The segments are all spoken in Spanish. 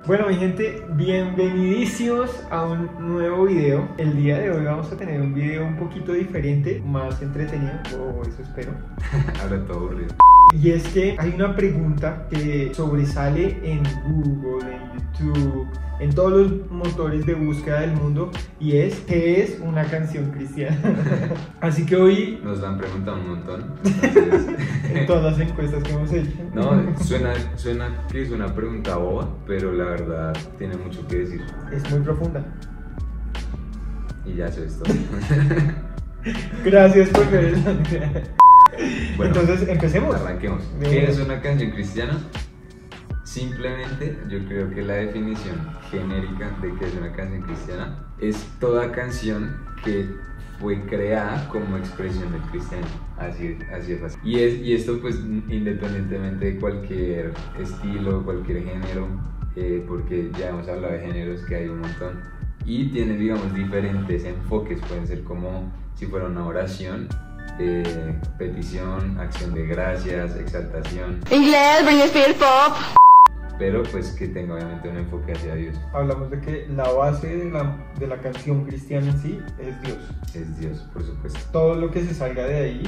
Bueno, mi gente, bienvenidísimos a un nuevo video. El día de hoy vamos a tener un video un poquito diferente, más entretenido, o eso espero. Ahora todo aburrido. Y es que hay una pregunta que sobresale en Google, en YouTube, en todos los motores de búsqueda del mundo, y es ¿qué es una canción cristiana? Así que hoy, Nos la han preguntado un montón. Entonces, en todas las encuestas que hemos hecho, no, suena que es una pregunta boba, pero la verdad tiene mucho que decir. es muy profunda. Y ya eso es todo. Gracias por ver. Bueno, Entonces, empecemos. arranquemos. ¿Qué es una canción cristiana? Simplemente, yo creo que la definición genérica de qué es una canción cristiana es toda canción que fue creada como expresión del cristianismo. Así es fácil. Y esto pues independientemente de cualquier estilo, cualquier género, porque ya hemos hablado de géneros que hay un montón. Y tiene, digamos, diferentes enfoques. Pueden ser como si fuera una oración, petición, acción de gracias, exaltación. Inglés, Britney Spears, pop. Pero pues que tenga obviamente un enfoque hacia Dios. Hablamos de que la base de la canción cristiana en sí es Dios. Es Dios, por supuesto. Todo lo que se salga de ahí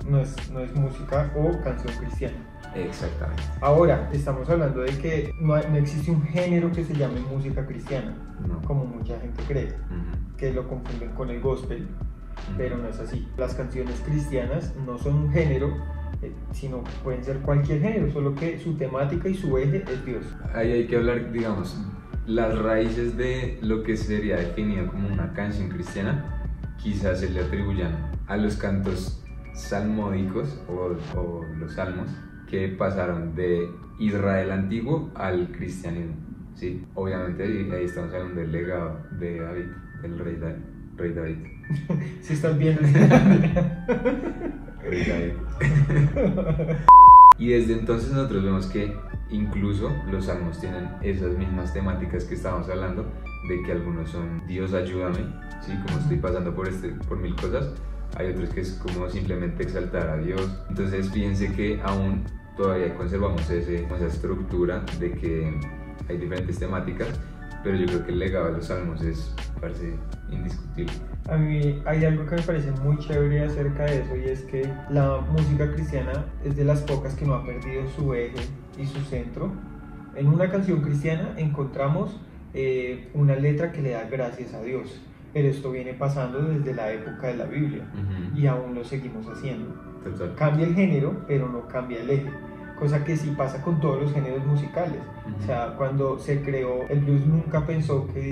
no es música o canción cristiana. Exactamente. Ahora, estamos hablando de que no existe un género que se llame música cristiana, No. como mucha gente cree, Ujú. que lo confunden con el gospel, pero no es así. Las canciones cristianas no son un género, sino pueden ser cualquier género, solo que su temática y su eje es Dios. Ahí hay que hablar, digamos, las raíces de lo que sería definido como una canción cristiana, quizás se le atribuyan a los cantos salmódicos o los salmos que pasaron de Israel antiguo al cristianismo, ¿sí? Obviamente ahí estamos hablando del legado de David, del rey David. Si estás viendo. Rey David. Y desde entonces nosotros vemos que incluso los salmos tienen esas mismas temáticas que estábamos hablando, de que algunos son Dios ayúdame, ¿sí? Como estoy pasando por mil cosas. Hay otros que es como simplemente exaltar a Dios. Entonces fíjense que aún todavía conservamos esa estructura de que hay diferentes temáticas, pero yo creo que el legado de los salmos parece indiscutible. A mí hay algo que me parece muy chévere acerca de eso, y es que la música cristiana es de las pocas que no ha perdido su eje y su centro. En una canción cristiana encontramos una letra que le da gracias a Dios, pero esto viene pasando desde la época de la Biblia y aún lo seguimos haciendo. Total. Cambia el género, pero no cambia el eje, cosa que sí pasa con todos los géneros musicales. O sea, cuando se creó el blues nunca pensó que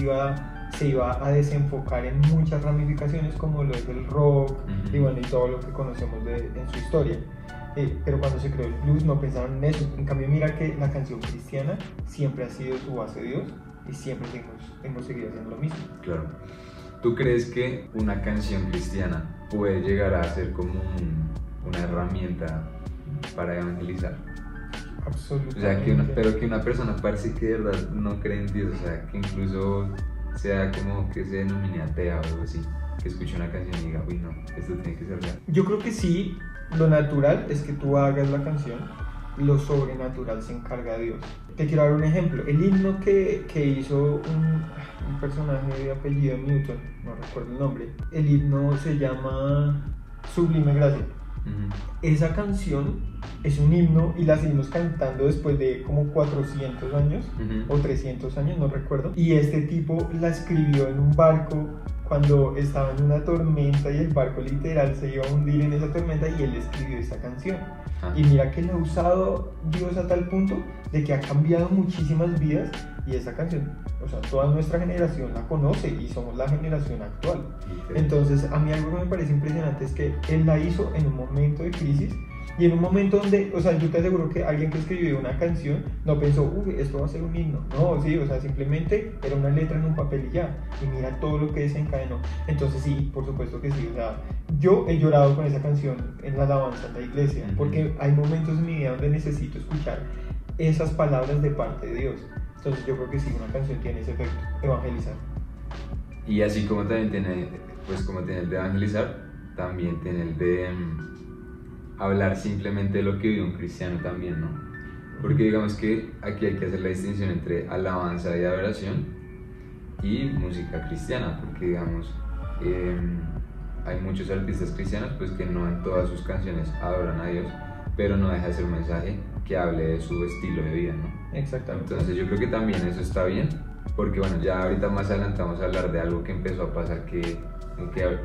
se iba a desenfocar en muchas ramificaciones como lo es el rock y bueno, y todo lo que conocemos en su historia. Pero cuando se creó el blues no pensaron en eso. En cambio, mira que la canción cristiana siempre ha sido su base Dios y siempre hemos seguido haciendo lo mismo. Claro. ¿Tú crees que una canción cristiana puede llegar a ser como una herramienta para evangelizar? Absolutamente. O sea, pero que una persona parece que de verdad no cree en Dios, o sea, que incluso sea como que se denomine atea o algo así, que escuche una canción y diga, uy no, esto tiene que ser real. Yo creo que sí, lo natural es que tú hagas la canción, lo sobrenatural se encarga de Dios. Te quiero dar un ejemplo. El himno que hizo un personaje de apellido Newton, no recuerdo el nombre, el himno se llama Sublime Gracia. Esa canción es un himno y la seguimos cantando después de como 400 años o 300 años, no recuerdo. Y este tipo la escribió en un barco cuando estaba en una tormenta y el barco literal se iba a hundir en esa tormenta, y él escribió esta canción. Y mira que la ha usado Dios a tal punto de que ha cambiado muchísimas vidas, y esa canción, o sea, toda nuestra generación la conoce y somos la generación actual. Entonces, a mí algo que me parece impresionante es que él la hizo en un momento de crisis y en un momento donde, o sea, yo te aseguro que alguien que escribió una canción no pensó, uy, esto va a ser un himno. No, sí, o sea, simplemente era una letra en un papel y ya. Y mira todo lo que desencadenó. Entonces, sí, por supuesto que sí. O sea, yo he llorado con esa canción en la alabanza en la iglesia, porque hay momentos en mi vida donde necesito escuchar esas palabras de parte de Dios. Entonces, yo creo que sí, una canción tiene ese efecto, evangelizar. Y así como también tiene, pues como tiene el de evangelizar, también tiene el de hablar simplemente de lo que vive un cristiano también, ¿no? Porque digamos que aquí hay que hacer la distinción entre alabanza y adoración y música cristiana, porque digamos, hay muchos artistas cristianos pues que no en todas sus canciones adoran a Dios, pero no deja de ser un mensaje que hable de su estilo de vida, ¿no? Exactamente. Entonces yo creo que también eso está bien, porque bueno, ya ahorita más adelante vamos a hablar de algo que empezó a pasar que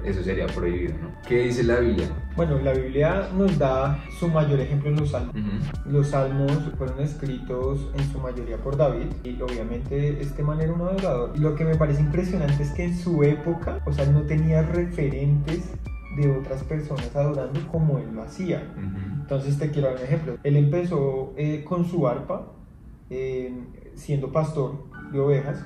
eso sería prohibido, ¿no? ¿Qué dice la Biblia? Bueno, la Biblia nos da su mayor ejemplo en los salmos. Los salmos fueron escritos en su mayoría por David y obviamente este man era un adorador. Y lo que me parece impresionante es que en su época, o sea, no tenía referentes de otras personas adorando como él lo hacía. Entonces te quiero dar un ejemplo. Él empezó con su arpa, siendo pastor de ovejas.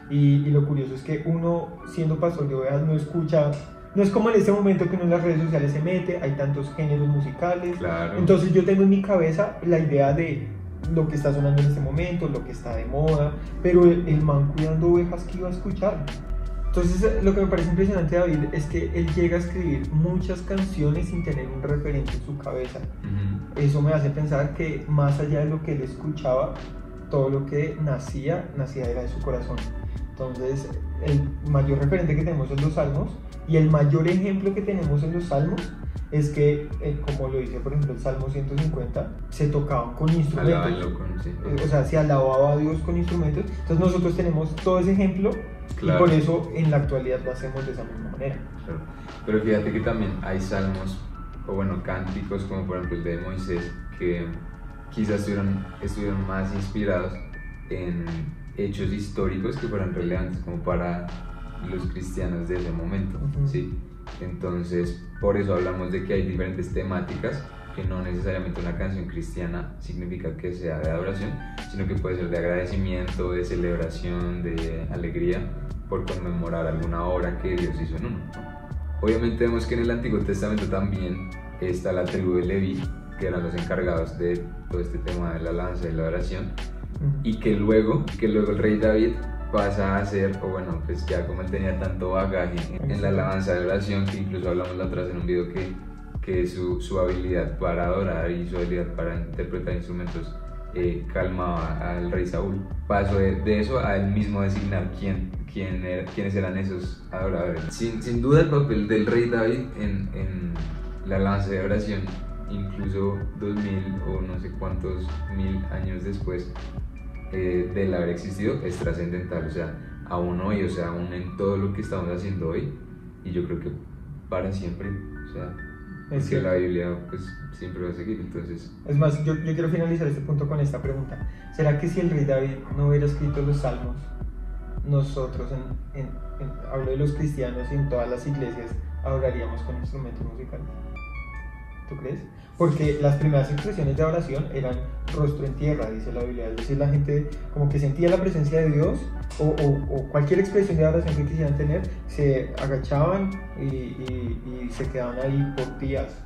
Y lo curioso es que uno, siendo pastor de ovejas, no escucha, no es como en este momento que uno en las redes sociales se mete, hay tantos géneros musicales. Claro. Entonces yo tengo en mi cabeza la idea de lo que está sonando en este momento, lo que está de moda, pero el man cuidando ovejas, ¿qué iba a escuchar? Entonces lo que me parece impresionante de David es que él llega a escribir muchas canciones sin tener un referente en su cabeza. Eso me hace pensar que más allá de lo que él escuchaba, todo lo que nacía era de su corazón. Entonces, el mayor referente que tenemos en los salmos y el mayor ejemplo que tenemos en los salmos es que, como lo dice por ejemplo el Salmo 150, se tocaban con instrumentos. O sea, se alababa a Dios con instrumentos. Entonces nosotros tenemos todo ese ejemplo, claro, y por eso en la actualidad lo hacemos de esa misma manera. Claro. Pero fíjate que también hay salmos, o bueno, cánticos como por ejemplo el de Moisés, que quizás estuvieron más inspirados en hechos históricos que fueran relevantes como para los cristianos de ese momento, ¿sí? Entonces, por eso hablamos de que hay diferentes temáticas, que no necesariamente una canción cristiana significa que sea de adoración, sino que puede ser de agradecimiento, de celebración, de alegría, por conmemorar alguna obra que Dios hizo en uno, ¿no? Obviamente vemos que en el Antiguo Testamento también está la tribu de Leví, que eran los encargados de todo este tema de la alabanza y la adoración, y que luego el rey David pasa a ser, o bueno, pues ya como él tenía tanto bagaje en la alabanza y la oración, que incluso hablamos la otra vez en un video que su habilidad para adorar y su habilidad para interpretar instrumentos calmaba al rey Saúl. Pasó de eso a él mismo designar quiénes eran esos adoradores. Sin duda el papel del rey David en la alabanza y la oración, incluso 2000 o no sé cuántos mil años después de él haber existido, es trascendental, o sea, aún hoy, o sea, aún en todo lo que estamos haciendo hoy, y yo creo que para siempre, o sea, es que la Biblia pues siempre va a seguir. Entonces, es más, yo quiero finalizar este punto con esta pregunta: ¿será que si el rey David no hubiera escrito los salmos, nosotros hablo de los cristianos y en todas las iglesias adoraríamos con instrumentos musicales? ¿Tú crees? Porque las primeras expresiones de oración eran rostro en tierra, dice la Biblia. Es decir, la gente como que sentía la presencia de Dios o cualquier expresión de oración que quisieran tener, se agachaban y se quedaban ahí por días.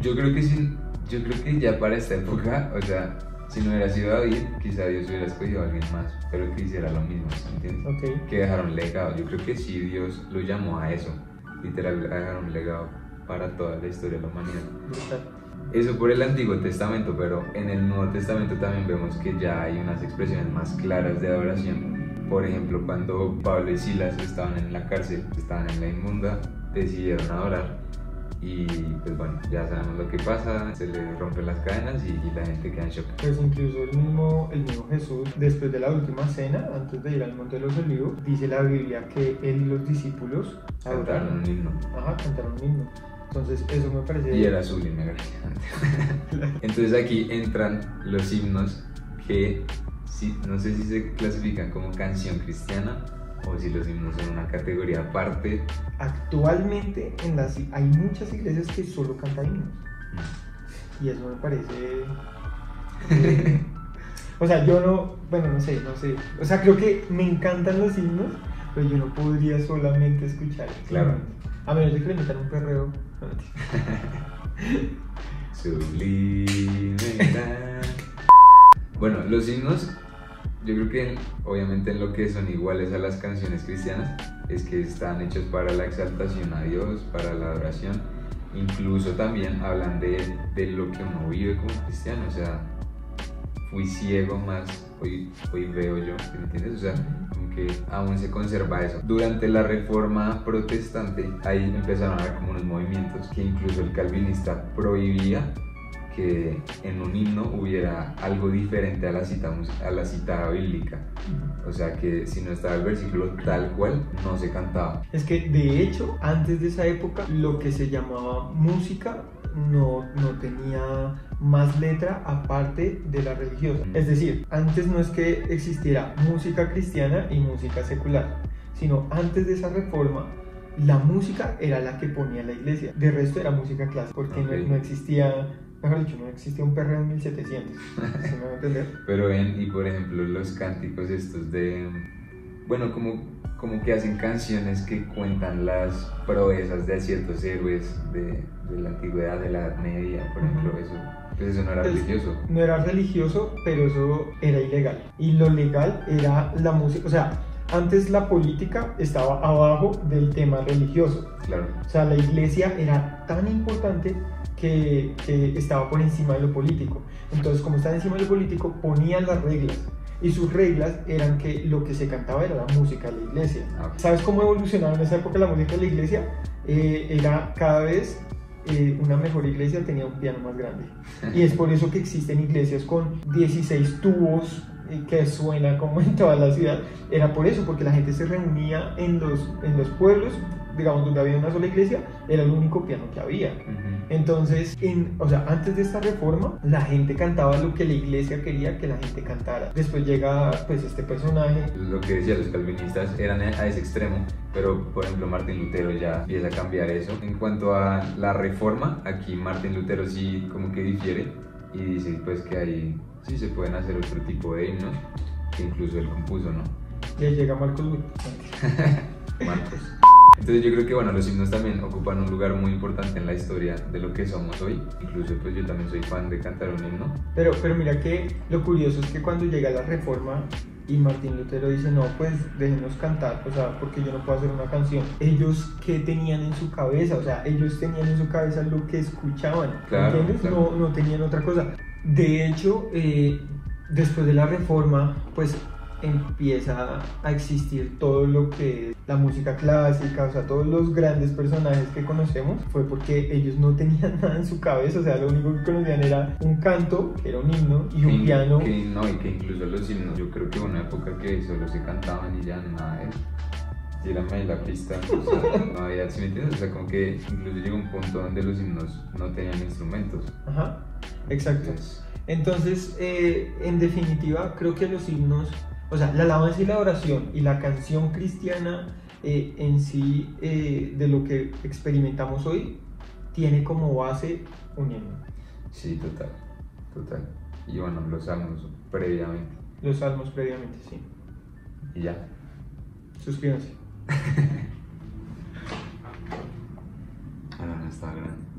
Yo creo que ya para esta época, o sea, si no hubiera sido David, quizá Dios hubiera escogido a alguien más, pero que hiciera lo mismo, ¿entiendes? Okay. Que dejaron legado. Yo creo que sí, Dios lo llamó a eso, literal, a dejar un legado para toda la historia de la humanidad. Eso por el Antiguo Testamento, pero en el Nuevo Testamento también vemos que ya hay unas expresiones más claras de adoración. Por ejemplo, cuando Pablo y Silas estaban en la cárcel, estaban en la inmunda, decidieron adorar y pues bueno, ya sabemos lo que pasa, se les rompen las cadenas y la gente queda en shock. Pues incluso el mismo Jesús, después de la última cena, antes de ir al Monte de los Olivos, dice la Biblia que él y los discípulos cantaron un himno. Ajá, cantaron un himno. Entonces eso me parece... Y era sublime, gracias. Entonces aquí entran los himnos que no sé si se clasifican como canción cristiana o si los himnos son una categoría aparte. Actualmente hay muchas iglesias que solo cantan himnos. Y eso me parece... o sea, yo no sé. O sea, creo que me encantan los himnos, pero yo no podría solamente escuchar. Claro. A menos de que le metan un perreo. Sublime. Bueno, los himnos, yo creo que obviamente en lo que son iguales a las canciones cristianas es que están hechos para la exaltación a Dios, para la adoración. Incluso también hablan de lo que uno vive como cristiano, o sea, fui ciego más, hoy veo yo, ¿sí me entiendes? O sea, como que aún se conserva eso. Durante la Reforma Protestante, ahí empezaron a haber como unos movimientos que incluso el calvinista prohibía que en un himno hubiera algo diferente a la cita bíblica. O sea, que si no estaba el versículo tal cual, no se cantaba. Es que de hecho, antes de esa época, lo que se llamaba música no tenía más letra aparte de la religiosa. Es decir, antes no es que existiera música cristiana y música secular, sino antes de esa reforma, la música era la que ponía la iglesia. De resto era música clásica, porque no existía... Mejor dicho, no existía un perreo en 1700, ¿sí me va a entender? Pero y por ejemplo los cánticos estos de, bueno, como que hacen canciones que cuentan las proezas de ciertos héroes de la antigüedad, de la Edad Media, por ejemplo, eso no era religioso. No era religioso, pero eso era ilegal. Y lo legal era la música, o sea, antes la política estaba abajo del tema religioso. Claro. O sea, la iglesia era tan importante que estaba por encima de lo político. Entonces, como estaba encima de lo político, ponían las reglas. Y sus reglas eran que lo que se cantaba era la música de la iglesia. Okay. ¿Sabes cómo evolucionaba en esa época la música de la iglesia? Era cada vez una mejor iglesia tenía un piano más grande. Y es por eso que existen iglesias con 16 tubos que suena como en toda la ciudad. Era por eso, porque la gente se reunía en los pueblos, digamos, donde había una sola iglesia, era el único piano que había. Entonces, o sea, antes de esta reforma, la gente cantaba lo que la iglesia quería que la gente cantara. Después llega, pues, este personaje. Lo que decía, los calvinistas eran a ese extremo, pero, por ejemplo, Martín Lutero ya empieza a cambiar eso. En cuanto a la reforma, aquí Martín Lutero sí como que difiere y dice, pues, que ahí sí se pueden hacer otro tipo de himnos, que incluso él compuso, ¿no? Y ahí llega Marcos Witt. Marcos. Entonces yo creo que bueno, los himnos también ocupan un lugar muy importante en la historia de lo que somos hoy. Incluso pues yo también soy fan de cantar un himno. Pero mira que lo curioso es que cuando llega la reforma y Martín Lutero dice, no, pues déjenos cantar, o sea, porque yo no puedo hacer una canción. Ellos, ¿qué tenían en su cabeza? O sea, ellos tenían en su cabeza lo que escuchaban, claro, ¿entiendes? Claro. No tenían otra cosa. De hecho, después de la reforma, pues empieza a existir todo lo que es la música clásica, o sea, todos los grandes personajes que conocemos, fue porque ellos no tenían nada en su cabeza, o sea, lo único que conocían era un canto, que era un himno, y un piano. Y que incluso los himnos, yo creo que hubo una época que solo se cantaban y ya nada de eso. Tírame ahí la pista, o sea, no había, ¿sí me entiendes? O sea, como que incluso llegó un punto donde los himnos no tenían instrumentos. Ajá, exacto. Entonces, en definitiva, creo que los himnos, o sea, la alabanza y la oración y la canción cristiana en sí, de lo que experimentamos hoy, tiene como base un himno. Sí, total. Y bueno, los salmos previamente. Los salmos previamente, sí. Y ya. Suscríbanse. Ah, no, está grande.